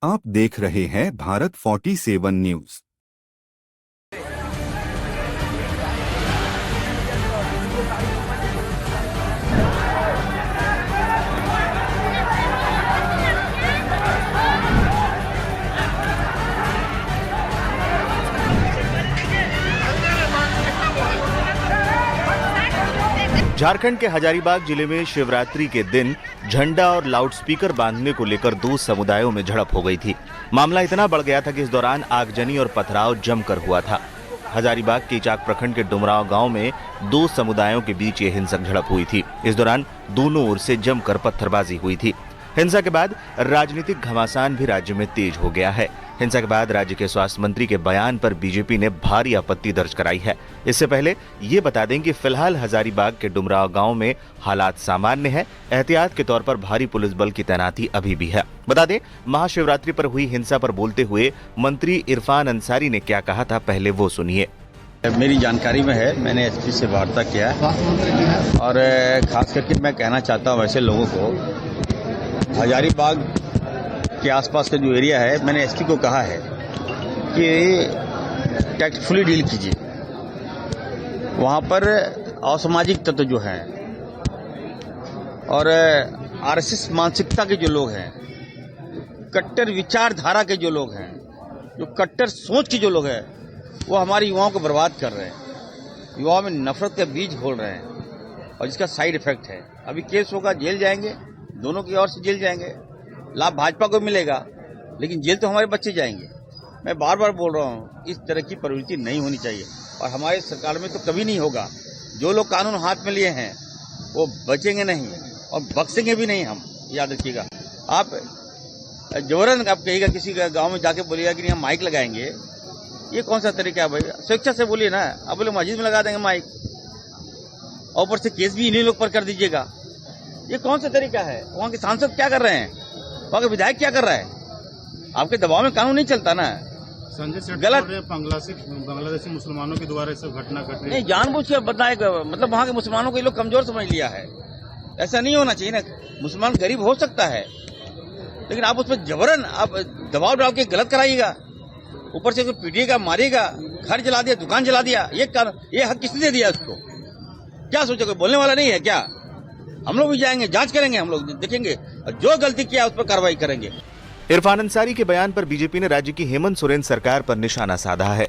आप देख रहे हैं भारत 47 न्यूज। झारखंड के हजारीबाग जिले में शिवरात्रि के दिन झंडा और लाउडस्पीकर बांधने को लेकर दो समुदायों में झड़प हो गई थी। मामला इतना बढ़ गया था कि इस दौरान आगजनी और पथराव जमकर हुआ था। हजारीबाग के इचाक प्रखंड के डुमराव गांव में दो समुदायों के बीच ये हिंसक झड़प हुई थी। इस दौरान दोनों ओर से जमकर पत्थरबाजी हुई थी। हिंसा के बाद राजनीतिक घमासान भी राज्य में तेज हो गया है। हिंसा के बाद राज्य के स्वास्थ्य मंत्री के बयान पर बीजेपी ने भारी आपत्ति दर्ज कराई है। इससे पहले ये बता दें कि फिलहाल हजारीबाग के डुमराव गांव में हालात सामान्य है। एहतियात के तौर पर भारी पुलिस बल की तैनाती अभी भी है। बता दें, महाशिवरात्रि पर हुई हिंसा पर बोलते हुए मंत्री इरफान अंसारी ने क्या कहा था, पहले वो सुनिए। मेरी जानकारी में है, मैंने एसपी से वार्ता किया और खास करके मैं कहना चाहता हूँ वैसे लोगों को, हजारीबाग के आसपास का जो एरिया है, मैंने एसपी को कहा है कि टैक्टफुली डील कीजिए। वहाँ पर असामाजिक तत्व जो हैं और आरएसएस मानसिकता के जो लोग हैं, कट्टर विचारधारा के जो लोग हैं, जो कट्टर सोच के जो लोग हैं, वो हमारे युवाओं को बर्बाद कर रहे हैं। युवाओं में नफरत का बीज घोल रहे हैं और जिसका साइड इफेक्ट है। अभी केस होगा, जेल जाएंगे, दोनों की ओर से जेल जाएंगे। लाभ भाजपा को मिलेगा, लेकिन जेल तो हमारे बच्चे जाएंगे। मैं बार बार बोल रहा हूँ, इस तरह की प्रवृत्ति नहीं होनी चाहिए और हमारे सरकार में तो कभी नहीं होगा। जो लोग कानून हाथ में लिए हैं वो बचेंगे नहीं और बख्शेंगे भी नहीं। हम याद रखिएगा, आप जबरन आप कहिएगा किसी का गाँव में जाके बोलिएगा कि नहीं हम माइक लगाएंगे, ये कौन सा तरीका है भाई? स्वेच्छा से बोलिए ना। आप बोले मस्जिद में लगा देंगे माइक और ऊपर से केस भी इन्हीं लोग पर कर दीजिएगा, ये कौन सा तरीका है? वहाँ के सांसद क्या कर रहे हैं? वहाँ के विधायक क्या कर रहा है? आपके दबाव में कानून नहीं चलता ना। संजय सेठ गलत बांग्लादेशी मुसलमानों के द्वारा सब घटना घट रही नहीं, जानबूझ के बताए, मतलब वहाँ के मुसलमानों को ये लोग कमजोर समझ लिया है। ऐसा नहीं होना चाहिए ना। मुसलमान गरीब हो सकता है, लेकिन आप उस पर जबरन आप दबाव डाल के गलत कराइएगा। ऊपर से पीटिएगा, मारिएगा, घर जला दिया, दुकान जला दिया, ये हक किसने दे दिया उसको? क्या सोचे, कोई बोलने वाला नहीं है क्या? हम लोग भी जाएंगे, जांच करेंगे, हम लोग देखेंगे, जो गलती किया उस पर कार्रवाई करेंगे। इरफान अंसारी के बयान पर बीजेपी ने राज्य की हेमंत सोरेन सरकार पर निशाना साधा है।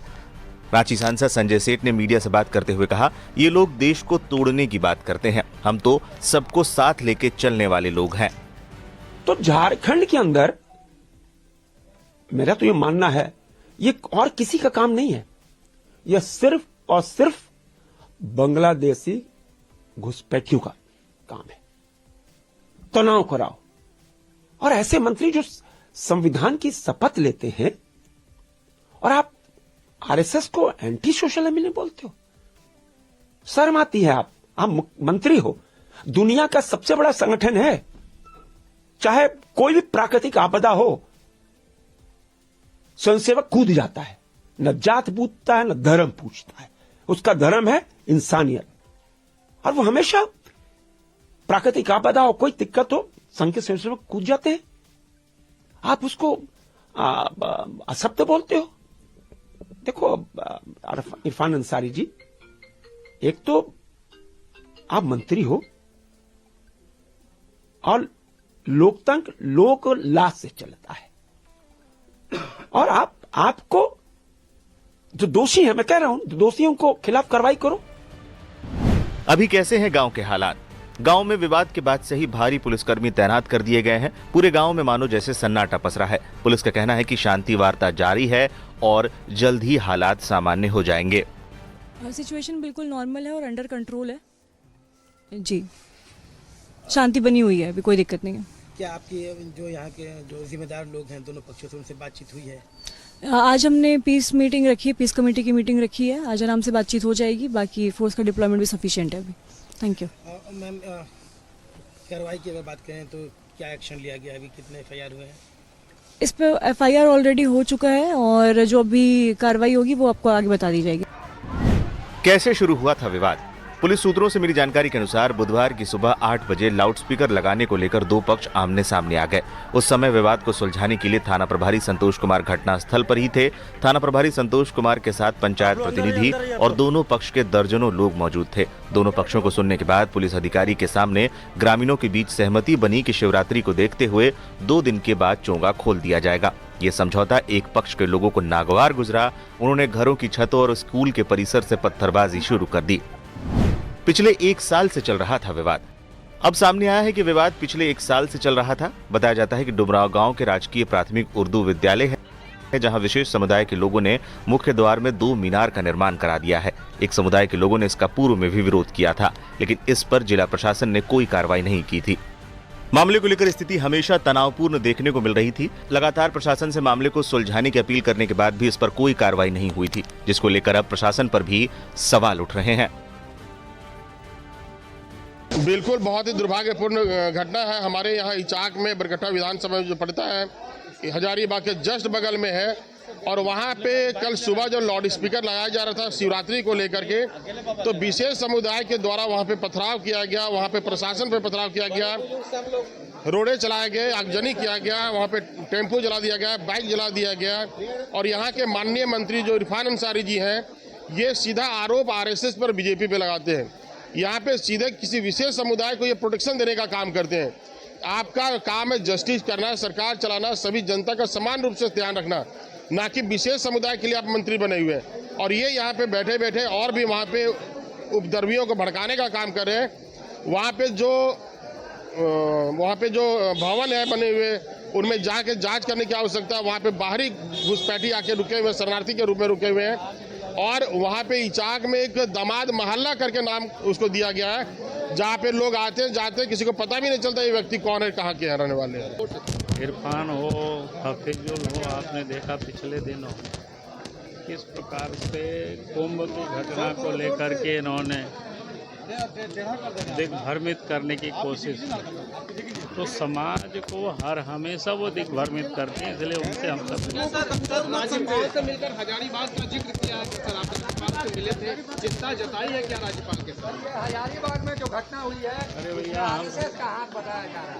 रांची सांसद संजय सेठ ने मीडिया से बात करते हुए कहा, ये लोग देश को तोड़ने की बात करते हैं, हम तो सबको साथ लेके चलने वाले लोग हैं। तो झारखंड के अंदर मेरा तो ये मानना है, ये और किसी का काम नहीं है, यह सिर्फ और सिर्फ बांग्लादेशी घुसपैठियों का काम है। तनाव कराओ। और ऐसे मंत्री जो संविधान की शपथ लेते हैं और आप आरएसएस को एंटी सोशल एमिली बोलते हो, शर्म आती है। आप मंत्री हो, दुनिया का सबसे बड़ा संगठन है, चाहे कोई भी प्राकृतिक आपदा हो, स्वयंसेवक कूद जाता है, न जात पूछता है न धर्म पूछता है, उसका धर्म है इंसानियत। और वो हमेशा प्राकृतिक आपदा हो, कोई दिक्कत हो, संघ के स्वयंसेवक कूद जाते हैं। आप उसको असत्य बोलते हो। देखो इरफान अंसारी जी, एक तो आप मंत्री हो और लोकतंत्र लोक लाज से चलता है, और आपको जो दोषी है, मैं कह रहा हूं, दोषियों को खिलाफ कार्रवाई करो। अभी कैसे हैं गांव के हालात? गांव में विवाद के बाद से ही भारी पुलिसकर्मी तैनात कर दिए गए हैं। पूरे गांव में मानो जैसे सन्नाटा पसरा है। पुलिस का कहना है कि शांति वार्ता जारी है और जल्द ही हालात सामान्य हो जाएंगे। सिचुएशन बिल्कुल नॉर्मल है और अंडर कंट्रोल है जी। शांति बनी हुई है, अभी कोई दिक्कत नहीं है। क्या आपकी जो यहाँ के जो जिम्मेदार लोग हैं दोनों पक्षों से, उनसे बातचीत हुई है? आज हमने पीस मीटिंग रखी है, पीस कमेटी की मीटिंग रखी है। आज आराम से बातचीत हो जाएगी। बाकी फोर्स का डिप्लॉयमेंट भी सफिशिएंट है अभी। Thank you. मैम, कार्रवाई की अगर बात करें तो क्या एक्शन लिया गया? अभी कितने एफआईआर हुए हैं? इस पे एफआईआर ऑलरेडी हो चुका है और जो अभी कार्रवाई होगी वो आपको आगे बता दी जाएगी। कैसे शुरू हुआ था विवाद? पुलिस सूत्रों से मिली जानकारी के अनुसार बुधवार की सुबह 8 बजे लाउडस्पीकर लगाने को लेकर दो पक्ष आमने सामने आ गए। उस समय विवाद को सुलझाने के लिए थाना प्रभारी संतोष कुमार घटनास्थल पर ही थे। थाना प्रभारी संतोष कुमार के साथ पंचायत प्रतिनिधि और दोनों पक्ष के दर्जनों लोग मौजूद थे। दोनों पक्षों को सुनने के बाद पुलिस अधिकारी के सामने ग्रामीणों के बीच सहमति बनी कि शिवरात्रि को देखते हुए 2 दिन के बाद चोंगा खोल दिया जाएगा। ये समझौता एक पक्ष के लोगों को नागवार गुजरा। उन्होंने घरों की छतों और स्कूल के परिसर से पत्थरबाजी शुरू कर दी। पिछले 1 साल से चल रहा था विवाद। अब सामने आया है कि विवाद पिछले 1 साल से चल रहा था। बताया जाता है कि डुमराव गांव के राजकीय प्राथमिक उर्दू विद्यालय है जहां विशेष समुदाय के लोगों ने मुख्य द्वार में 2 मीनार का निर्माण करा दिया है। एक समुदाय के लोगों ने इसका पूर्व में भी विरोध किया था, लेकिन इस पर जिला प्रशासन ने कोई कार्रवाई नहीं की थी। मामले को लेकर स्थिति हमेशा तनावपूर्ण देखने को मिल रही थी। लगातार प्रशासन से मामले को सुलझाने की अपील करने के बाद भी इस पर कोई कार्रवाई नहीं हुई थी, जिसको लेकर अब प्रशासन पर भी सवाल उठ रहे हैं। बिल्कुल बहुत ही दुर्भाग्यपूर्ण घटना है। हमारे यहाँ इचाक में बरकट्टा विधानसभा जो पड़ता है, हजारीबाग के जस्ट बगल में है, और वहाँ पे कल सुबह जो लाउड स्पीकर लगाया जा रहा था शिवरात्रि को लेकर के, तो विशेष समुदाय के द्वारा वहाँ पे पथराव किया गया, वहाँ पे प्रशासन पे पथराव किया गया, रोड़े चलाए गए, आगजनी किया गया, वहाँ पे टेम्पो जला दिया गया, बाइक जला दिया गया। और यहाँ के माननीय मंत्री जो इरफान अंसारी जी हैं, ये सीधा आरोप आरएसएस पर, बीजेपी पे लगाते हैं। यहाँ पे सीधे किसी विशेष समुदाय को ये प्रोटेक्शन देने का काम करते हैं। आपका काम है जस्टिस करना, सरकार चलाना, सभी जनता का समान रूप से ध्यान रखना, ना कि विशेष समुदाय के लिए आप मंत्री बने हुए हैं। और ये यहाँ पे बैठे बैठे और भी वहाँ पे उपद्रवियों को भड़काने का काम कर रहे हैं। वहाँ पे जो भवन है बने हुए, उनमें जाके जांच करने की आवश्यकता है। वहाँ पे बाहरी घुसपैठी आके रुके हुए, शरणार्थी के रूप में रुके हुए हैं। और वहाँ पे इचाक में एक दामाद मोहल्ला करके नाम उसको दिया गया है, जहाँ पे लोग आते जाते, किसी को पता भी नहीं चलता ये व्यक्ति कौन है, कहाँ के रहने वाले हैं। इरफान हो, हफीजुल हो, आपने देखा पिछले दिनों किस प्रकार से कुंभ की घटना को लेकर के इन्होंने दिग्भ्रमित करने की कोशिश की। तो समाज को हर हमेशा वो दिग्भ्रमित करते हैं, इसलिए उनसे हम सब से मिलकर हजारीबाग का जिक्र किया कि सर आप राज्यपाल से मिले थे, चिंता जताई है क्या राज्यपाल के साथ? हजारीबाग में जो घटना हुई है, अरे भैया हम कहाँ बताया जा रहा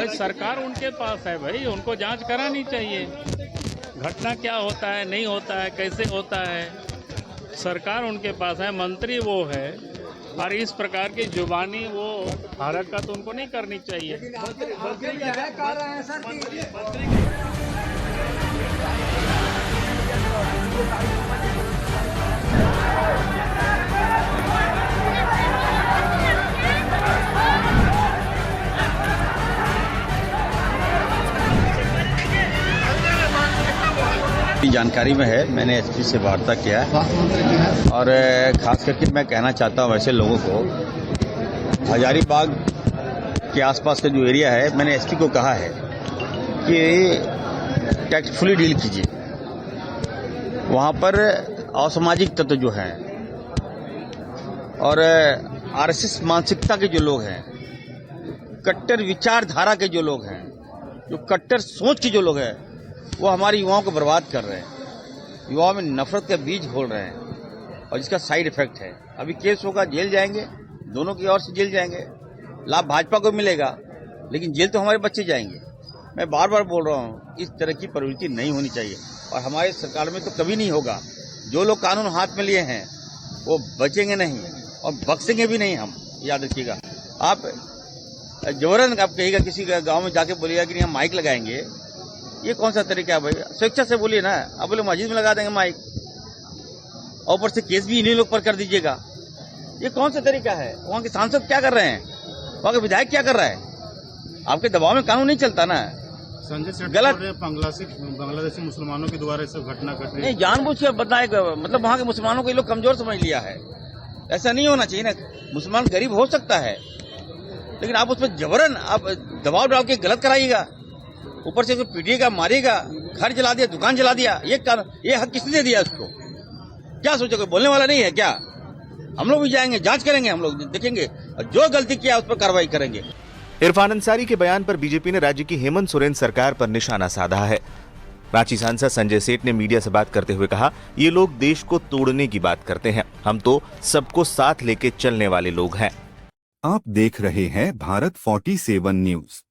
है? सरकार उनके पास है भाई, उनको जांच करानी चाहिए। घटना क्या होता है, नहीं होता है, कैसे होता है, सरकार उनके पास है, मंत्री वो है। और इस प्रकार की जुबानी वो हरकत उनको नहीं करनी चाहिए। जानकारी में है, मैंने एसपी से वार्ता किया है, और खास करके मैं कहना चाहता हूँ वैसे लोगों को, हजारीबाग के आसपास का जो एरिया है, मैंने एसपी को कहा है कि टैक्टफुली डील कीजिए। वहाँ पर असामाजिक तत्व जो हैं और आरएसएस मानसिकता के जो लोग हैं, कट्टर विचारधारा के जो लोग हैं, जो कट्टर सोच के जो लोग हैं, वो हमारे युवाओं को बर्बाद कर रहे हैं, युवाओं में नफरत का बीज घोल रहे हैं, और जिसका साइड इफेक्ट है अभी केस होगा, जेल जाएंगे, दोनों की ओर से जेल जाएंगे। लाभ भाजपा को मिलेगा, लेकिन जेल तो हमारे बच्चे जाएंगे। मैं बार बार बोल रहा हूँ, इस तरह की प्रवृत्ति नहीं होनी चाहिए, और हमारे सरकार में तो कभी नहीं होगा। जो लोग कानून हाथ में लिए हैं वो बचेंगे नहीं, और बख्शेंगे भी नहीं हम, याद रखिएगा। आप जबरन आप कहिएगा, किसी गाँव में जाके बोलिएगा कि हम माइक लगाएंगे, ये कौन सा तरीका है भाई? स्वेच्छा से बोलिए ना। अब बोले मस्जिद में लगा देंगे माइक, और ऊपर से केस भी इन्हीं लोग पर कर दीजिएगा, ये कौन सा तरीका है? वहाँ के सांसद क्या कर रहे हैं, वहाँ के विधायक क्या कर रहा है? आपके दबाव में कानून नहीं चलता ना। संजय सेठ गलत बांग्लादेशी मुसलमानों के द्वारा सब घटना घट रही है। नहीं, जानबूझ के बताए, मतलब वहाँ के मुसलमानों को ये लोग कमजोर समझ लिया है। ऐसा नहीं होना चाहिए ना। मुसलमान गरीब हो सकता है, लेकिन आप उसमें जबरन आप दबाव डाल के गलत कराइएगा, ऊपर से उसको पीटिएगा, मारिएगा, घर जला दिया, दुकान जला दिया, ये हक किसने दे दिया उसको? क्या सोचोगे, बोलने वाला नहीं है क्या? हम लोग भी जाएंगे, जांच करेंगे, हम लोग देखेंगे, और जो गलती किया उस पर कार्रवाई करेंगे। इरफान अंसारी के बयान पर बीजेपी ने राज्य की हेमंत सोरेन सरकार पर निशाना साधा है। रांची सांसद संजय सेठ ने मीडिया से बात करते हुए कहा, ये लोग देश को तोड़ने की बात करते हैं, हम तो सबको साथ लेके चलने वाले लोग हैं। आप देख रहे हैं भारत 47 न्यूज।